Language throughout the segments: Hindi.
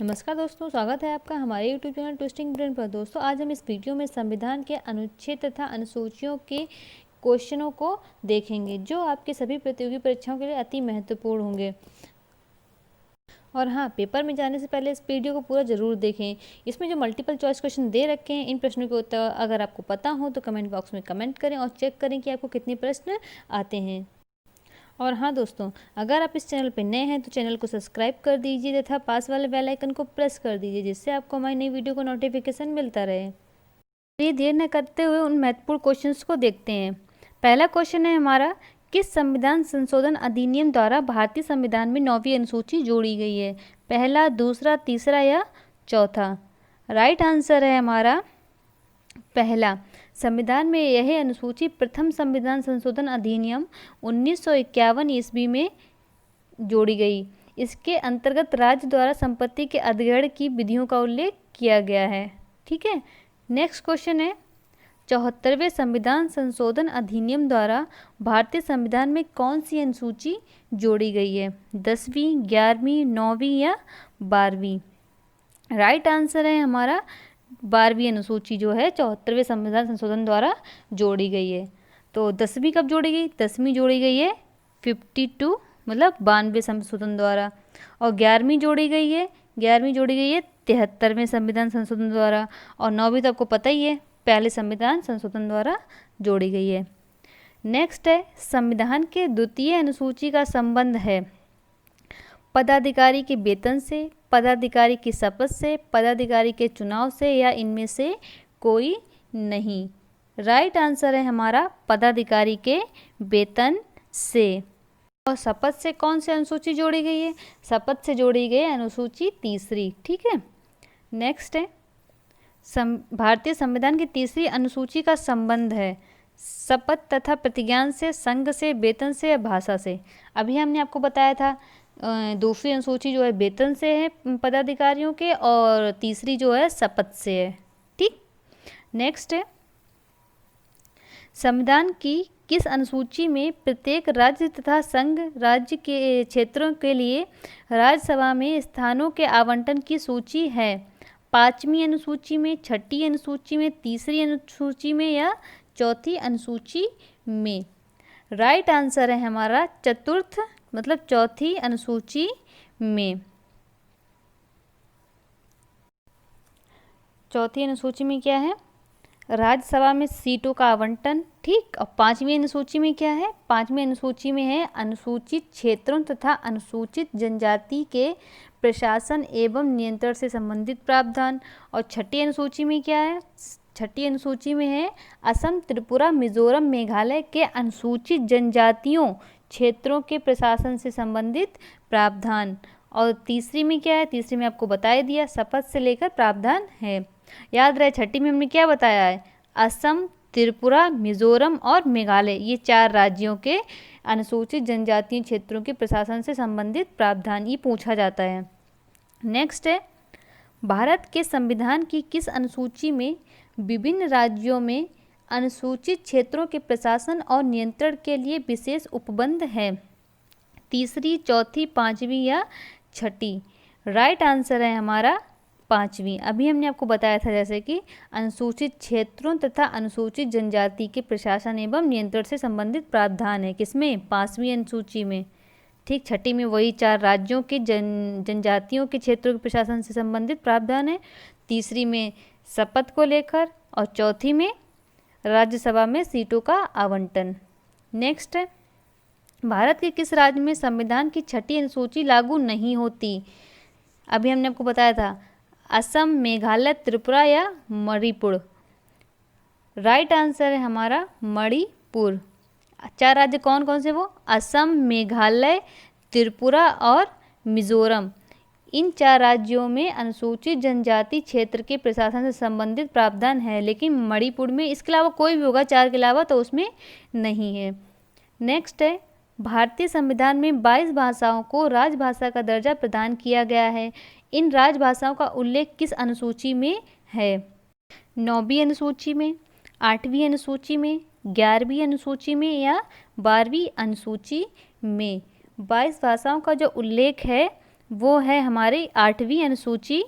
नमस्कार दोस्तों, स्वागत है आपका हमारे YouTube चैनल ट्विस्टिंग ब्रेन पर। दोस्तों, आज हम इस वीडियो में संविधान के अनुच्छेद तथा अनुसूचियों के क्वेश्चनों को देखेंगे जो आपके सभी प्रतियोगी परीक्षाओं के लिए अति महत्वपूर्ण होंगे। और हाँ, पेपर में जाने से पहले इस वीडियो को पूरा ज़रूर देखें। इसमें जो मल्टीपल चॉइस क्वेश्चन दे रखे हैं, इन प्रश्नों के उत्तर अगर आपको पता हो तो कमेंट बॉक्स में कमेंट करें और चेक करें कि आपको कितने प्रश्न आते हैं। और हाँ दोस्तों, अगर आप इस चैनल पर नए हैं तो चैनल को सब्सक्राइब कर दीजिए तथा पास वाले बेल आइकन को प्रेस कर दीजिए, जिससे आपको हमारी नई वीडियो का नोटिफिकेशन मिलता रहे। चलिए देर न करते हुए उन महत्वपूर्ण क्वेश्चंस को देखते हैं। पहला क्वेश्चन है हमारा, किस संविधान संशोधन अधिनियम द्वारा भारतीय संविधान में 9वीं अनुसूची जोड़ी गई है? पहला, दूसरा, तीसरा या चौथा? राइट आंसर है हमारा पहला। संविधान में यह अनुसूची प्रथम संविधान संशोधन अधिनियम 1951 ईस्वी में जोड़ी गई। इसके अंतर्गत राज्य द्वारा संपत्ति के अधिग्रहण की विधियों का उल्लेख किया गया है। ठीक है। नेक्स्ट क्वेश्चन है, 74वें संविधान संशोधन अधिनियम द्वारा भारतीय संविधान में कौन सी अनुसूची जोड़ी गई है? 10वीं, 11वीं, 9वीं या 12वीं? राइट आंसर है हमारा 12वीं अनुसूची जो है 74वें संविधान संशोधन द्वारा जोड़ी गई है। तो 10वीं कब जोड़ी गई? 10वीं जोड़ी गई है 52 मतलब 92 संशोधन द्वारा। और 11वीं जोड़ी गई है 73वें संविधान संशोधन द्वारा। और 9वीं तो आपको पता ही है, पहले संविधान संशोधन द्वारा जोड़ी गई है। नेक्स्ट है, संविधान के द्वितीय अनुसूची का संबंध है पदाधिकारी के वेतन से, पदाधिकारी की शपथ से, पदाधिकारी के चुनाव से या इनमें से कोई नहीं? राइट आंसर है हमारा पदाधिकारी के वेतन से। और शपथ से कौन सी अनुसूची जोड़ी गई है? शपथ से जोड़ी गई अनुसूची तीसरी। ठीक है। नेक्स्ट है, भारतीय संविधान की तीसरी अनुसूची का संबंध है शपथ तथा प्रतिज्ञान से, संघ से, वेतन से या भाषा से। अभी हमने आपको बताया था दूसरी अनुसूची जो है वेतन से है पदाधिकारियों के, और तीसरी जो है शपथ से है। ठीक। नेक्स्ट है, संविधान की किस अनुसूची में प्रत्येक राज्य तथा संघ राज्य के क्षेत्रों के लिए राज्यसभा में स्थानों के आवंटन की सूची है? 5वीं अनुसूची में, 6ठी अनुसूची में, तीसरी अनुसूची में या चौथी अनुसूची में? राइट आंसर है हमारा चतुर्थ मतलब चौथी अनुसूची में। चौथी अनुसूची में क्या है? राज्यसभा में सीटों का आवंटन। ठीक। और 5वीं अनुसूची में क्या है? 5वीं अनुसूची में है अनुसूचित क्षेत्रों तथा अनुसूचित जनजाति के प्रशासन एवं नियंत्रण से संबंधित प्रावधान। और 6ठी अनुसूची में क्या है? 6ठी अनुसूची में है असम, त्रिपुरा, मिजोरम, मेघालय के अनुसूचित जनजातियों क्षेत्रों के प्रशासन से संबंधित प्रावधान। और तीसरी में क्या है? तीसरी में आपको बता दिया, शपथ से लेकर प्रावधान है। याद रहे 6ठी में हमने क्या बताया है? असम, त्रिपुरा, मिजोरम और मेघालय, ये 4 राज्यों के अनुसूचित जनजातीय क्षेत्रों के प्रशासन से संबंधित प्रावधान ये पूछा जाता है। नेक्स्ट है, भारत के संविधान की किस अनुसूची में विभिन्न राज्यों में अनुसूचित क्षेत्रों के प्रशासन और नियंत्रण के लिए विशेष उपबंध है? तीसरी, चौथी, 5वीं या 6ठी? राइट आंसर है हमारा 5वीं। अभी हमने आपको बताया था जैसे कि अनुसूचित क्षेत्रों तथा अनुसूचित जनजाति के प्रशासन एवं नियंत्रण से संबंधित प्रावधान है किसमें? 5वीं अनुसूची में। ठीक। 6ठी में वही 4 राज्यों के जनजातियों के क्षेत्रों के प्रशासन से संबंधित प्रावधान है। तीसरी में शपथ को लेकर, और चौथी में राज्यसभा में सीटों का आवंटन। नेक्स्ट है, भारत के किस राज्य में संविधान की 6ठी अनुसूची लागू नहीं होती? अभी हमने आपको बताया था असम, मेघालय, त्रिपुरा या मणिपुर? राइट आंसर है हमारा मणिपुर। 4 राज्य कौन कौन से? वो असम, मेघालय, त्रिपुरा और मिजोरम। इन 4 राज्यों में अनुसूचित जनजाति क्षेत्र के प्रशासन से संबंधित प्रावधान है, लेकिन मणिपुर में इसके अलावा कोई भी होगा 4 के अलावा तो उसमें नहीं है। नेक्स्ट है, भारतीय संविधान में 22 भाषाओं को राजभाषा का दर्जा प्रदान किया गया है। इन राजभाषाओं का उल्लेख किस अनुसूची में है? 9वीं अनुसूची में, 8वीं अनुसूची में, 11वीं अनुसूची में या 12वीं अनुसूची में? 22 भाषाओं का जो उल्लेख है वो है हमारी 8वीं अनुसूची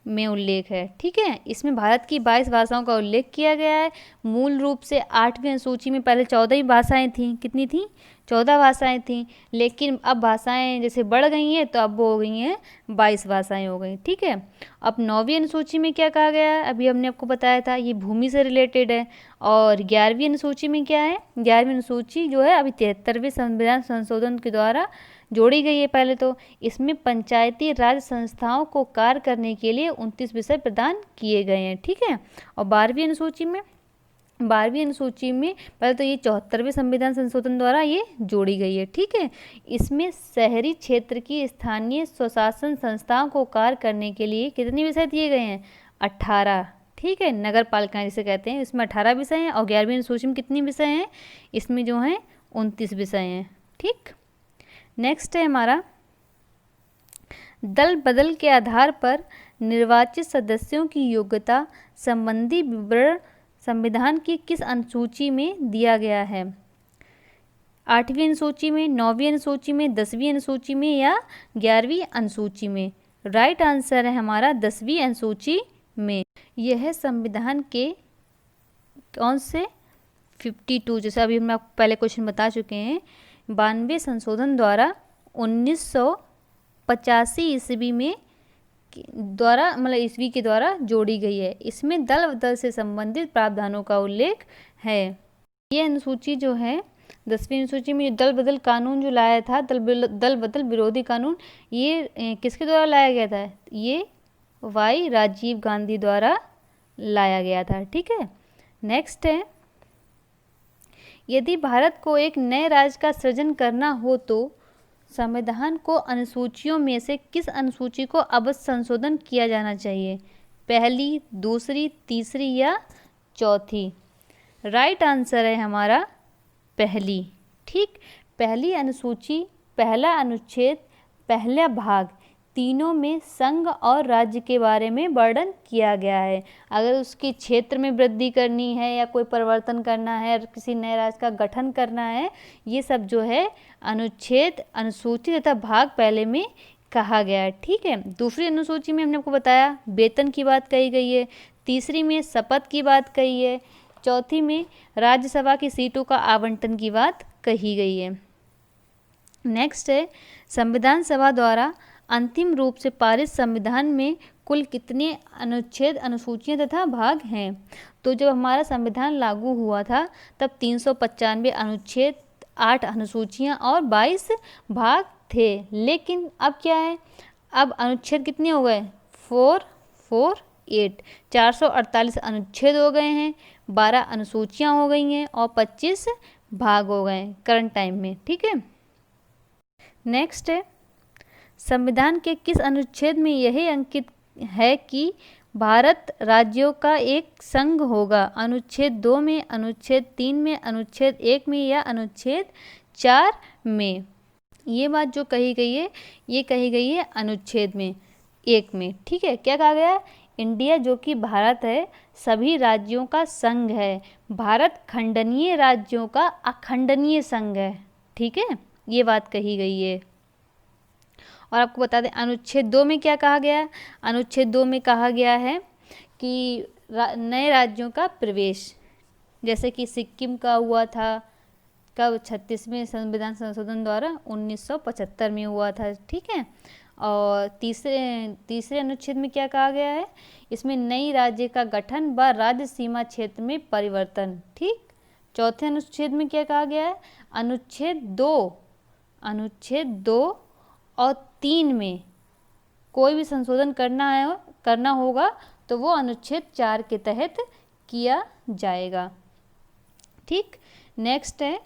में उल्लेख है। ठीक है, इसमें भारत की 22 भाषाओं का उल्लेख किया गया है। मूल रूप से 8वीं अनुसूची में पहले 14 ही भाषाएं थीं। कितनी थीं? 14 भाषाएं थीं, लेकिन अब भाषाएं जैसे बढ़ गई हैं तो अब वो हो गई हैं 22 भाषाएं हो गई। ठीक है, अब 9वीं अनुसूची में क्या कहा गया है? अभी हमने आपको बताया था, ये भूमि से रिलेटेड है। और 11वीं अनुसूची में क्या है? 11वीं अनुसूची जो है अभी 73वें संविधान संशोधन के द्वारा जोड़ी गई है। पहले तो इसमें पंचायती राज संस्थाओं को कार्य करने के लिए 29 विषय प्रदान किए गए हैं। ठीक है, और 12वीं अनुसूची में पहले तो ये 74वें संविधान संशोधन द्वारा ये जोड़ी गई है। ठीक है, इसमें शहरी क्षेत्र की स्थानीय स्वशासन संस्थाओं को कार्य करने के लिए कितने विषय दिए गए हैं? 18। ठीक है, नगर पालिकाएं जिसे कहते हैं, इसमें 18 विषय हैं। और 11वीं अनुसूची में कितने विषय हैं? इसमें जो हैं 29 विषय हैं। ठीक, नेक्स्ट है हमारा दल बदल के आधार पर निर्वाचित सदस्यों की योग्यता संबंधी विवरण संविधान की किस अनुसूची में दिया गया है? 8वीं अनुसूची में, 9वीं अनुसूची में, 10वीं अनुसूची में या 11वीं अनुसूची में? राइट आंसर है हमारा 10वीं अनुसूची में। यह संविधान के कौन से 52, जैसे अभी हम आपको पहले क्वेश्चन बता चुके हैं, 92 संशोधन द्वारा 1985 ईस्वी में द्वारा मतलब ईस्वी के द्वारा जोड़ी गई है। इसमें दल बदल से संबंधित प्रावधानों का उल्लेख है। ये अनुसूची जो है 10वीं अनुसूची में दल बदल कानून जो लाया था, दल बदल विरोधी कानून, ये किसके द्वारा लाया गया था? ये वाई राजीव गांधी द्वारा लाया गया था। ठीक है, नेक्स्ट है, यदि भारत को एक नए राज्य का सृजन करना हो तो संविधान को अनुसूचियों में से किस अनुसूची को अवश्य संशोधन किया जाना चाहिए? पहली, दूसरी, तीसरी या चौथी? राइट आंसर है हमारा पहली। ठीक, पहली अनुसूची, पहला अनुच्छेद, पहला भाग, तीनों में संघ और राज्य के बारे में वर्णन किया गया है। अगर उसके क्षेत्र में वृद्धि करनी है या कोई परिवर्तन करना है, किसी नए राज्य का गठन करना है, ये सब जो है अनुच्छेद, अनुसूची तथा भाग पहले में कहा गया है। ठीक है, दूसरी अनुसूची में हमने आपको बताया वेतन की बात कही गई है, तीसरी में शपथ की बात कही है, चौथी में राज्यसभा की सीटों का आवंटन की बात कही गई है। नेक्स्ट है, संविधान सभा द्वारा अंतिम रूप से पारित संविधान में कुल कितने अनुच्छेद, अनुसूचियां तथा भाग हैं? तो जब हमारा संविधान लागू हुआ था तब 395 अनुच्छेद, 8 अनुसूचियां और 22 भाग थे। लेकिन अब क्या है? अब अनुच्छेद कितने हो गए? 448, 448 अनुच्छेद हो गए हैं, 12 अनुसूचियां हो गई हैं और 25 भाग हो गए करंट टाइम में। ठीक है, नेक्स्ट है, संविधान के किस अनुच्छेद में यह अंकित है कि भारत राज्यों का एक संघ होगा? अनुच्छेद 2 में, अनुच्छेद 3 में, अनुच्छेद 1 में या अनुच्छेद 4 में? ये बात जो कही गई है, ये कही गई है अनुच्छेद में 1 में। ठीक है, क्या कहा गया? इंडिया जो कि भारत है सभी राज्यों का संघ है, भारत खंडनीय राज्यों का अखंडनीय संघ है। ठीक है, ये बात कही गई है। और आपको बता दें अनुच्छेद 2 में क्या कहा गया है? अनुच्छेद 2 में कहा गया है कि नए राज्यों का प्रवेश, जैसे कि सिक्किम का हुआ था कब? 36वें संविधान संशोधन द्वारा 1975 में हुआ था। ठीक है, और तीसरे अनुच्छेद में क्या कहा गया है? इसमें नई राज्य का गठन व राज्य सीमा क्षेत्र में परिवर्तन। ठीक, चौथे अनुच्छेद में क्या कहा गया है? अनुच्छेद 2 और 3 में कोई भी संशोधन करना होगा तो वो अनुच्छेद 4 के तहत किया जाएगा। ठीक, नेक्स्ट है,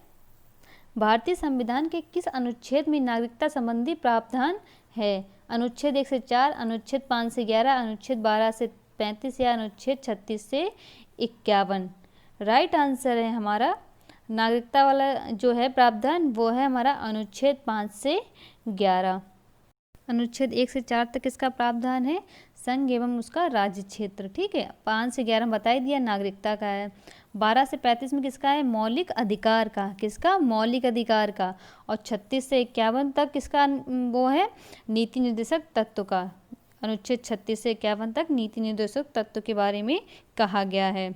भारतीय संविधान के किस अनुच्छेद में नागरिकता संबंधी प्रावधान है? अनुच्छेद 1 से 4, अनुच्छेद 5 से 11, अनुच्छेद 12 से 35 या अनुच्छेद 36 से 51? राइट आंसर है हमारा नागरिकता वाला जो है प्रावधान वो है हमारा अनुच्छेद 5 से 11। अनुच्छेद 1 से 4 तक इसका प्रावधान है संघ एवं उसका राज्य क्षेत्र। ठीक है, 5 से 11 बता ही दिया, नागरिकता का है। 12 से 35 में किसका है? मौलिक अधिकार का। किसका? मौलिक अधिकार का। और 36 से 51 तक किसका वो है? नीति निर्देशक तत्व का। अनुच्छेद 36 से 51 तक नीति निर्देशक तत्व के बारे में कहा गया है।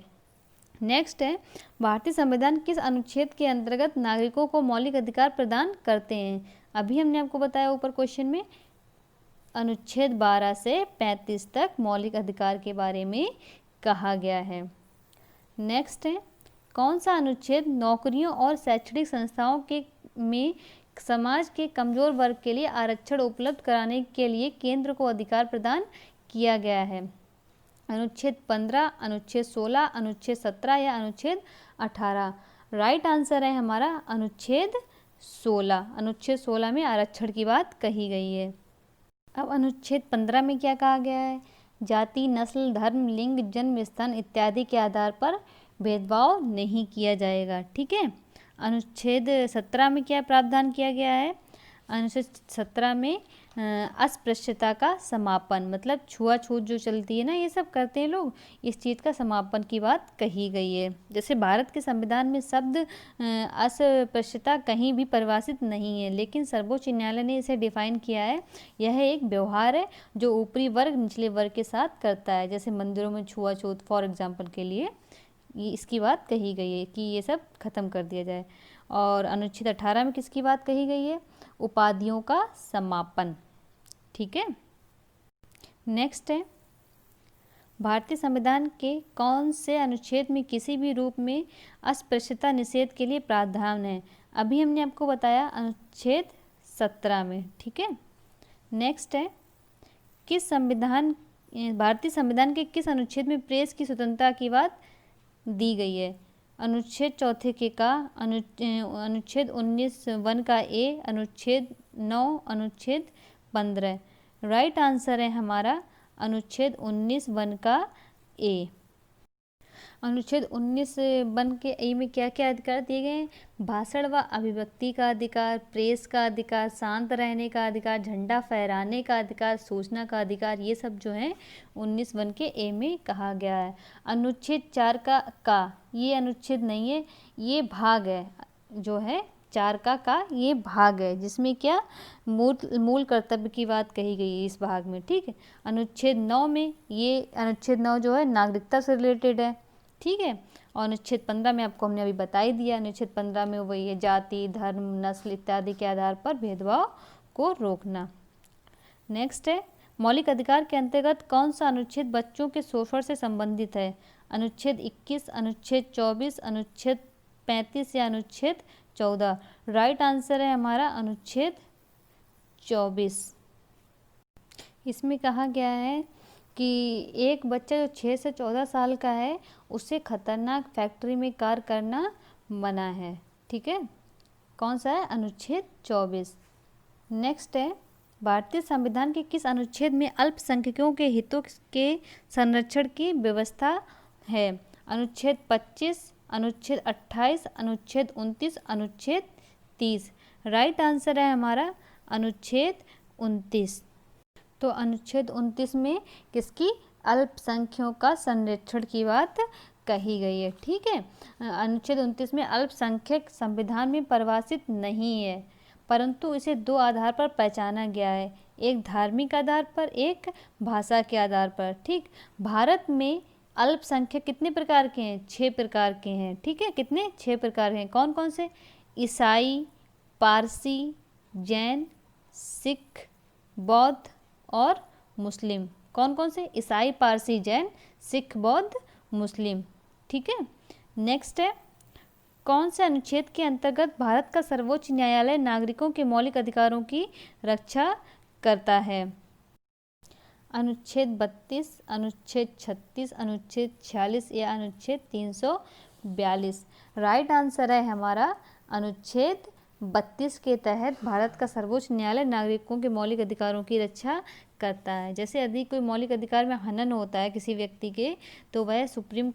नेक्स्ट है, भारतीय संविधान किस अनुच्छेद के अंतर्गत नागरिकों को मौलिक अधिकार प्रदान करते हैं? अभी हमने आपको बताया ऊपर क्वेश्चन में, अनुच्छेद 12 से 35 तक मौलिक अधिकार के बारे में कहा गया है। नेक्स्ट है, कौन सा अनुच्छेद नौकरियों और शैक्षणिक संस्थाओं के में समाज के कमजोर वर्ग के लिए आरक्षण उपलब्ध कराने के लिए केंद्र को अधिकार प्रदान किया गया है? अनुच्छेद 15, अनुच्छेद 16, अनुच्छेद 17 या अनुच्छेद 18? राइट आंसर है हमारा अनुच्छेद 16। अनुच्छेद 16 में आरक्षण की बात कही गई है। अब अनुच्छेद 15 में क्या कहा गया है? जाति, नस्ल, धर्म, लिंग, जन्म स्थान इत्यादि के आधार पर भेदभाव नहीं किया जाएगा। ठीक है। अनुच्छेद 17 में क्या प्रावधान किया गया है? अनुच्छेद 17 में अस्पृश्यता का समापन, मतलब छुआछूत जो चलती है ना, ये सब करते हैं लोग, इस चीज़ का समापन की बात कही गई है। जैसे भारत के संविधान में शब्द अस्पृश्यता कहीं भी परिभाषित नहीं है, लेकिन सर्वोच्च न्यायालय ने इसे डिफाइन किया है। यह एक व्यवहार है जो ऊपरी वर्ग निचले वर्ग के साथ करता है, जैसे मंदिरों में छुआछूत फॉर एग्जाम्पल के लिए ये इसकी बात कही गई है कि ये सब खत्म कर दिया जाए। और अनुच्छेद 18 में किसकी बात कही गई है? उपाधियों का समापन। ठीक है। नेक्स्ट है, भारतीय संविधान के कौन से अनुच्छेद में किसी भी रूप में अस्पृश्यता निषेध के लिए प्रावधान है? अभी हमने आपको बताया अनुच्छेद 17 में। ठीक है। नेक्स्ट है, भारतीय संविधान के किस अनुच्छेद में प्रेस की स्वतंत्रता की बात दी गई है? अनुच्छेद 4 के का, अनुच्छेद 19(1) का ए, अनुच्छेद 9, अनुच्छेद 15। राइट आंसर है हमारा अनुच्छेद 19(1) का ए। अनुच्छेद 19(1) के ए में क्या क्या अधिकार दिए गए हैं? भाषण व अभिव्यक्ति का अधिकार, प्रेस का अधिकार, शांत रहने का अधिकार, झंडा फहराने का अधिकार, सूचना का अधिकार, ये सब जो है 19(1) के ए में कहा गया है। अनुच्छेद 4 का ये अनुच्छेद नहीं है, ये भाग है जो है 4 का ये भाग है, जिसमें क्या मूल कर्तव्य की बात कही गई है इस भाग में। ठीक है। अनुच्छेद 9 में, ये अनुच्छेद 9 जो है नागरिकता से रिलेटेड है। ठीक है। और अनुच्छेद 15 में आपको हमने अभी बता ही दिया। अनुच्छेद 15 में वही है, जाति, धर्म, नस्ल इत्यादि के आधार पर भेदभाव को रोकना। नेक्स्ट है, मौलिक अधिकार के अंतर्गत कौन सा अनुच्छेद बच्चों के शोषण से संबंधित है? अनुच्छेद 21, अनुच्छेद 24, अनुच्छेद 35 या अनुच्छेद 14? राइट आंसर है हमारा अनुच्छेद 24। इसमें कहा गया है कि एक बच्चा जो 6 से 14 साल का है उसे खतरनाक फैक्ट्री में कार्य करना मना है। ठीक है। कौन सा है? अनुच्छेद 24। नेक्स्ट है, भारतीय संविधान के किस अनुच्छेद में अल्पसंख्यकों के हितों के संरक्षण की व्यवस्था है? अनुच्छेद 25, अनुच्छेद 28, अनुच्छेद 29, अनुच्छेद 30? राइट आंसर है हमारा अनुच्छेद 29। तो अनुच्छेद 29 में किसकी? अल्पसंख्यकों का संरक्षण की बात कही गई है। ठीक है। अनुच्छेद 29 में अल्पसंख्यक संविधान में परिभाषित नहीं है, परंतु इसे 2 आधार पर पहचाना गया है, एक धार्मिक आधार पर, एक भाषा के आधार पर। ठीक। भारत में अल्पसंख्यक कितने प्रकार के हैं? 6 प्रकार के हैं। ठीक है। कितने? 6 प्रकार हैं। कौन कौन से? ईसाई, पारसी, जैन, सिख, बौद्ध और मुस्लिम। कौन कौन से? ईसाई, पारसी, जैन, सिख, बौद्ध, मुस्लिम। ठीक है। नेक्स्ट है, कौन से अनुच्छेद के अंतर्गत भारत का सर्वोच्च न्यायालय नागरिकों के मौलिक अधिकारों की रक्षा करता है? अनुच्छेद 32, अनुच्छेद 36, अनुच्छेद 46 या अनुच्छेद 342? राइट आंसर है हमारा अनुच्छेद 32 के तहत भारत का सर्वोच्च न्यायालय नागरिकों के मौलिक अधिकारों की रक्षा करता है। जैसे यदि कोई मौलिक अधिकार में हनन होता है किसी व्यक्ति के, तो वह सुप्रीम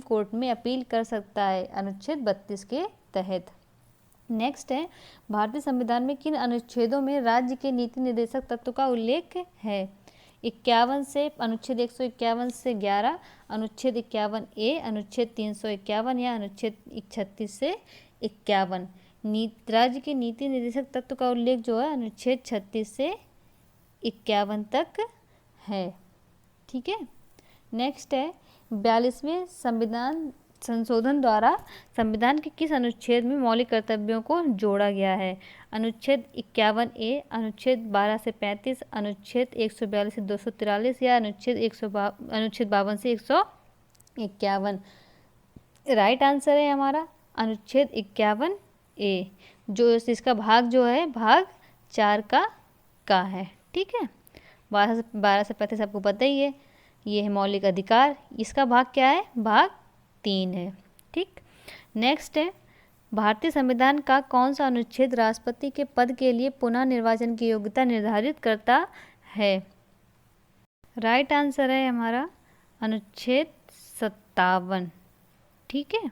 कोर्ट में अपील कर सकता है अनुच्छेद 32 के तहत। नेक्स्ट है, भारतीय संविधान में किन अनुच्छेदों में राज्य के नीति निर्देशक तत्व का उल्लेख है? 51 से अनुच्छेद 151 से 11, अनुच्छेद 51A, अनुच्छेद 351 या अनुच्छेद 36 से 51। राज्य के नीति निर्देशक तत्व का उल्लेख जो है अनुच्छेद 36 से 51 तक है। ठीक है। नेक्स्ट है, 42वें संविधान संशोधन द्वारा संविधान के किस अनुच्छेद में मौलिक कर्तव्यों को जोड़ा गया है? अनुच्छेद 51A, अनुच्छेद 12 से 35, अनुच्छेद 142 से 243 या अनुच्छेद 52 से 151। राइट आंसर है हमारा अनुच्छेद 51A, जो इसका भाग जो है भाग 4 का है। ठीक है। 12 से 35 आपको पता ही है, ये है मौलिक अधिकार। इसका भाग क्या है? भाग 3 है। ठीक। नेक्स्ट है, भारतीय संविधान का कौन सा अनुच्छेद राष्ट्रपति के पद के लिए पुनः निर्वाचन की योग्यता निर्धारित करता है? राइट आंसर है हमारा अनुच्छेद 57। ठीक है।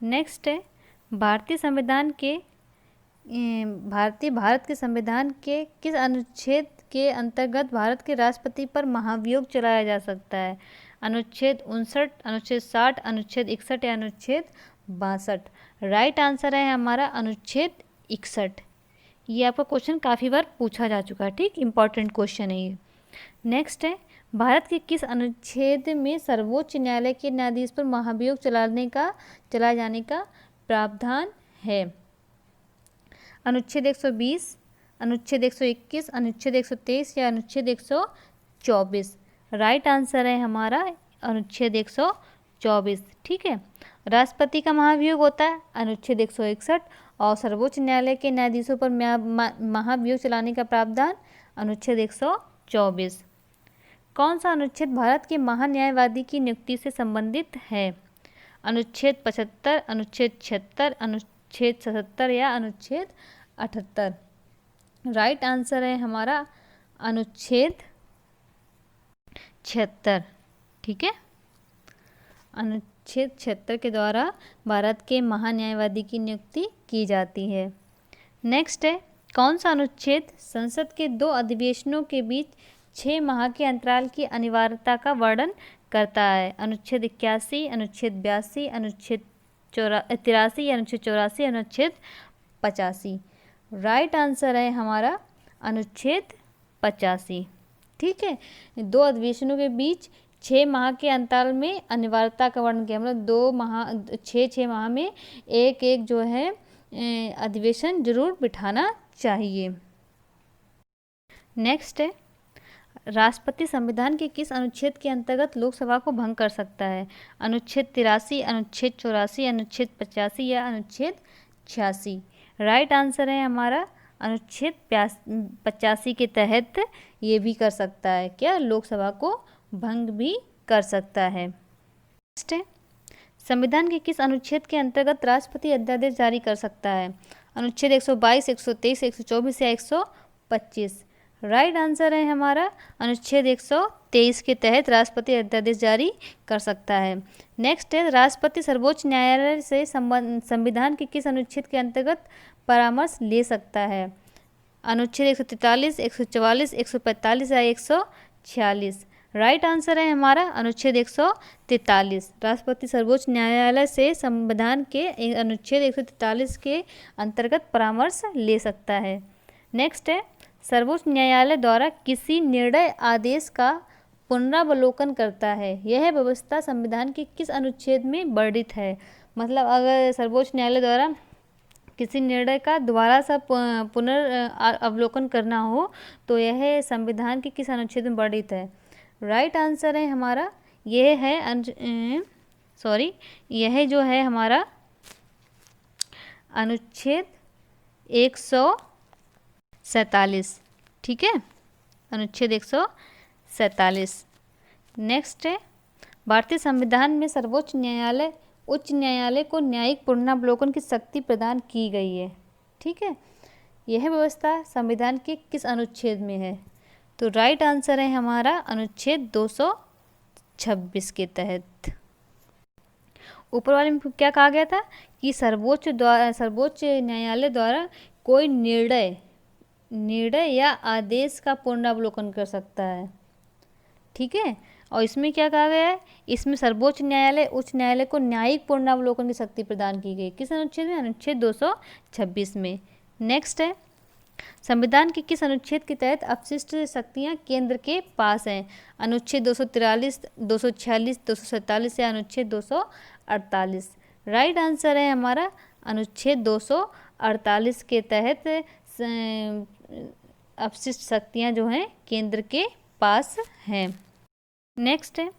नेक्स्ट है, भारत के संविधान के किस अनुच्छेद के अंतर्गत भारत के राष्ट्रपति पर महाभियोग चलाया जा सकता है? अनुच्छेद 59, अनुच्छेद 60, अनुच्छेद 61 या अनुच्छेद 62। राइट आंसर है हमारा अनुच्छेद 61। ये आपका क्वेश्चन काफ़ी बार पूछा जा चुका है। ठीक, इंपॉर्टेंट क्वेश्चन है ये। नेक्स्ट है, भारत के किस अनुच्छेद में सर्वोच्च न्यायालय के न्यायाधीश पर महाभियोग चलाए जाने का प्रावधान है? अनुच्छेद 120, अनुच्छेद 121, अनुच्छेद 123 या अनुच्छेद 124। राइट आंसर है हमारा अनुच्छेद 124। ठीक है। राष्ट्रपति का महाभियोग होता है अनुच्छेद 161 और सर्वोच्च न्यायालय के न्यायाधीशों पर महाभियोग चलाने का प्रावधान अनुच्छेद 124। कौन सा अनुच्छेद भारत के महान्यायवादी की नियुक्ति से संबंधित है? अनुच्छेद 75, अनुच्छेद 76, अनुच्छेद 77 या अनुच्छेद 78। राइट आंसर है हमारा अनुच्छेद 76। ठीक है। अनुच्छेद 76 के द्वारा भारत के महान्यायवादी की नियुक्ति की जाती है। नेक्स्ट है, कौन सा अनुच्छेद संसद के 2 अधिवेशनों के बीच 6 माह के अंतराल की अनिवार्यता का वर्णन करता है? अनुच्छेद 81, अनुच्छेद 82, अनुच्छेद 83, अनुच्छेद 84, अनुच्छेद 85। राइट आंसर है हमारा अनुच्छेद 85। ठीक है। 2 अधिवेशनों के बीच 6 माह के अंतराल में अनिवार्यता का वर्णन किया, मतलब 6 माह में एक जो है अधिवेशन जरूर बिठाना चाहिए। नेक्स्ट है, राष्ट्रपति संविधान के किस अनुच्छेद के अंतर्गत लोकसभा को भंग कर सकता है? अनुच्छेद 83, अनुच्छेद 84, अनुच्छेद 85 या अनुच्छेद 86। राइट आंसर है हमारा अनुच्छेद 85 के तहत ये भी कर सकता है, क्या लोकसभा को भंग भी कर सकता है। नेक्स्ट है, संविधान के किस अनुच्छेद के अंतर्गत राष्ट्रपति अध्यादेश जारी कर सकता है? अनुच्छेद 122, 123, 124 या 125। राइट आंसर है हमारा अनुच्छेद 123 के तहत राष्ट्रपति अध्यादेश जारी कर सकता है। नेक्स्ट है, राष्ट्रपति सर्वोच्च न्यायालय से संविधान के किस अनुच्छेद के अंतर्गत परामर्श ले सकता है? अनुच्छेद 143, 144, 145 या 146। राइट आंसर है हमारा अनुच्छेद 143। राष्ट्रपति सर्वोच्च न्यायालय से संविधान के अनुच्छेद 143 के अंतर्गत परामर्श ले सकता है। नेक्स्ट है, सर्वोच्च न्यायालय द्वारा किसी निर्णय आदेश का पुनरावलोकन करता है, यह व्यवस्था संविधान के किस अनुच्छेद में वर्णित है? मतलब अगर सर्वोच्च न्यायालय द्वारा किसी निर्णय का दोबारा सा पुनर्वलोकन करना हो तो यह संविधान के किस अनुच्छेद में वर्णित है? राइट आंसर है हमारा यह जो है हमारा अनुच्छेद 147। ठीक है, अनुच्छेद 147। नेक्स्ट है, भारतीय संविधान में सर्वोच्च न्यायालय उच्च न्यायालय को न्यायिक पुनरावलोकन की शक्ति प्रदान की गई है। ठीक है, यह व्यवस्था संविधान के किस अनुच्छेद में है? तो राइट आंसर है हमारा अनुच्छेद 226 के तहत। ऊपर वाले में क्या कहा गया था कि सर्वोच्च न्यायालय द्वारा कोई निर्णय या आदेश का पुनरावलोकन कर सकता है। ठीक है, और इसमें क्या कहा गया है, इसमें सर्वोच्च न्यायालय उच्च न्यायालय को न्यायिक पुनरावलोकन की शक्ति प्रदान की गई। किस अनुच्छेद में? अनुच्छेद 226 में। नेक्स्ट है, संविधान के किस अनुच्छेद के तहत अपशिष्ट शक्तियां केंद्र के पास हैं? अनुच्छेद 243, 246, 247 या अनुच्छेद 248। राइट आंसर है हमारा अनुच्छेद 248 के तहत अपशिष्ट शक्तियां जो हैं केंद्र के पास हैं। नेक्स्ट है,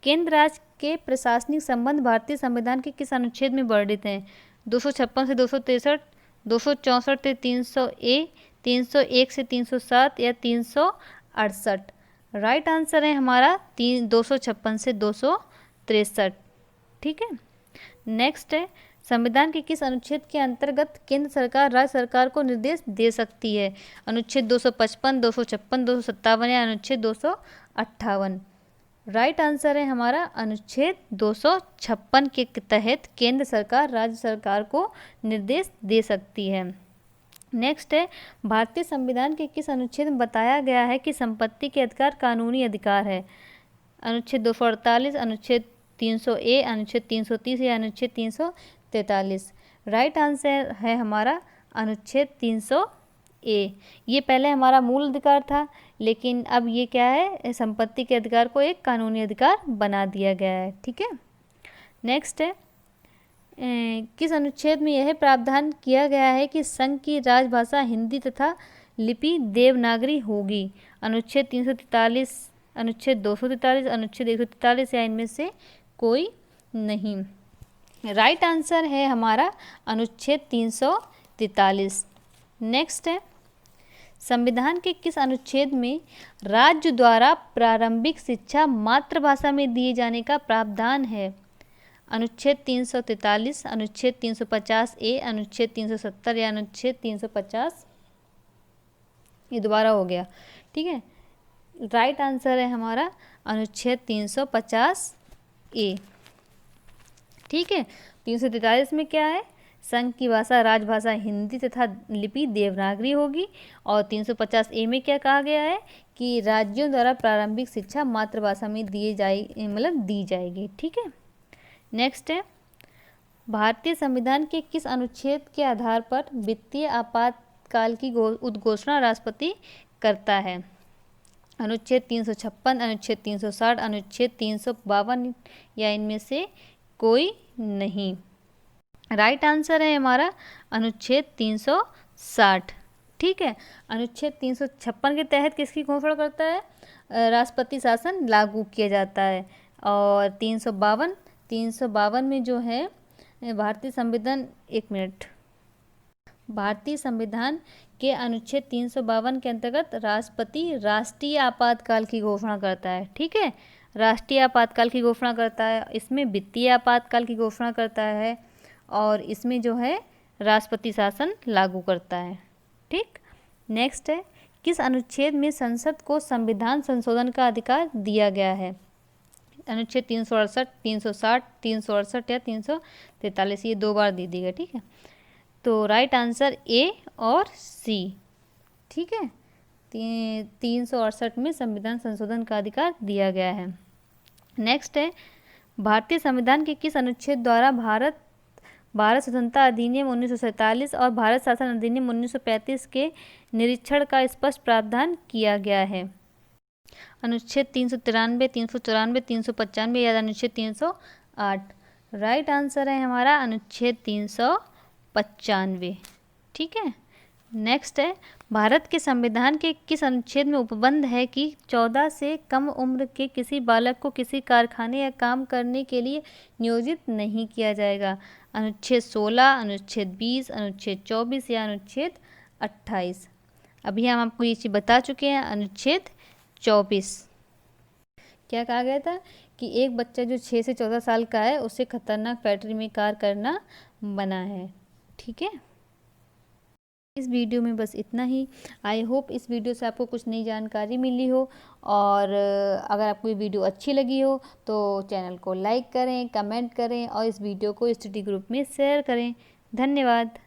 केंद्र राज्य के प्रशासनिक संबंध भारतीय संविधान के किस अनुच्छेद में वर्णित हैं? 256 से 263, 264 से 300A, 301 से 307 या 368। राइट आंसर है हमारा 256 से 263। ठीक है, नेक्स्ट है, संविधान के किस अनुच्छेद के अंतर्गत केंद्र सरकार राज्य सरकार को निर्देश दे सकती है? अनुच्छेद 255, 256, 257 या अनुच्छेद 258। राइट आंसर है हमारा अनुच्छेद 256 के तहत केंद्र सरकार राज्य सरकार को निर्देश दे सकती है। नेक्स्ट है, भारतीय संविधान के किस अनुच्छेद में बताया गया है कि संपत्ति के अधिकार कानूनी अधिकार है? अनुच्छेद 248, अनुच्छेद 300A, अनुच्छेद 330 या अनुच्छेद 343। राइट आंसर है हमारा अनुच्छेद 300A। ये पहले हमारा मूल अधिकार था, लेकिन अब ये क्या है, संपत्ति के अधिकार को एक कानूनी अधिकार बना दिया गया है। ठीक है, नेक्स्ट है, किस अनुच्छेद में यह प्रावधान किया गया है कि संघ की राजभाषा हिंदी तथा लिपि देवनागरी होगी? अनुच्छेद 343, अनुच्छेद 243, अनुच्छेद 143 या इनमें से कोई नहीं। राइट आंसर है हमारा अनुच्छेद 343। नेक्स्ट है, संविधान के किस अनुच्छेद में राज्य द्वारा प्रारंभिक शिक्षा मातृभाषा में दिए जाने का प्रावधान है? अनुच्छेद 343, अनुच्छेद 350A, अनुच्छेद 370 या अनुच्छेद 350। ये दोबारा हो गया। ठीक है, राइट आंसर है हमारा अनुच्छेद 350A। ठीक है, 343 में क्या है, संघ की भाषा राजभाषा हिंदी तथा लिपि देवनागरी होगी, और 350A में क्या कहा गया है कि राज्यों द्वारा प्रारंभिक शिक्षा मातृभाषा में दी जाएगी। ठीक है, नेक्स्ट है, भारतीय संविधान के किस अनुच्छेद के आधार पर वित्तीय आपातकाल की उद्घोषणा राष्ट्रपति करता है? अनुच्छेद 356, अनुच्छेद 360, अनुच्छेद 352 या इनमें से कोई नहीं। राइट आंसर है हमारा अनुच्छेद 360। ठीक है, अनुच्छेद 356 के तहत किसकी घोषणा करता है? राष्ट्रपति शासन लागू किया जाता है। और 352 में जो है भारतीय संविधान के अनुच्छेद 352 के अंतर्गत राष्ट्रपति राष्ट्रीय आपातकाल की घोषणा करता है। ठीक है, राष्ट्रीय आपातकाल की घोषणा करता है, इसमें वित्तीय आपातकाल की घोषणा करता है, और इसमें जो है राष्ट्रपति शासन लागू करता है। ठीक, नेक्स्ट है, किस अनुच्छेद में संसद को संविधान संशोधन का अधिकार दिया गया है? अनुच्छेद 368, 360, 368 या 343। ये 2 बार दे दी गई। ठीक है, तो राइट आंसर A और C। ठीक है, 368 में संविधान संशोधन का अधिकार दिया गया है। नेक्स्ट है, भारतीय संविधान के किस अनुच्छेद द्वारा भारत स्वतंत्रता अधिनियम 1947 और भारत शासन अधिनियम 1935 के निरीक्षण का स्पष्ट प्रावधान किया गया है? अनुच्छेद 393, 394, 395 या अनुच्छेद 308। राइट आंसर है हमारा अनुच्छेद 395। ठीक है, नेक्स्ट है, भारत के संविधान के किस अनुच्छेद में उपबंध है कि 14 से कम उम्र के किसी बालक को किसी कारखाने या काम करने के लिए नियोजित नहीं किया जाएगा? अनुच्छेद 16, अनुच्छेद 20, अनुच्छेद 24 या अनुच्छेद 28। अभी हम आपको ये चीज़ बता चुके हैं। अनुच्छेद 24 क्या कहा गया था कि एक बच्चा जो 6 से 14 साल का है उसे खतरनाक फैक्ट्री में कार्य करना मना है। ठीक है। इस वीडियो में बस इतना ही। आई होप इस वीडियो से आपको कुछ नई जानकारी मिली हो, और अगर आपको ये वीडियो अच्छी लगी हो तो चैनल को लाइक करें, कमेंट करें और इस वीडियो को स्टडी ग्रुप में शेयर करें। धन्यवाद।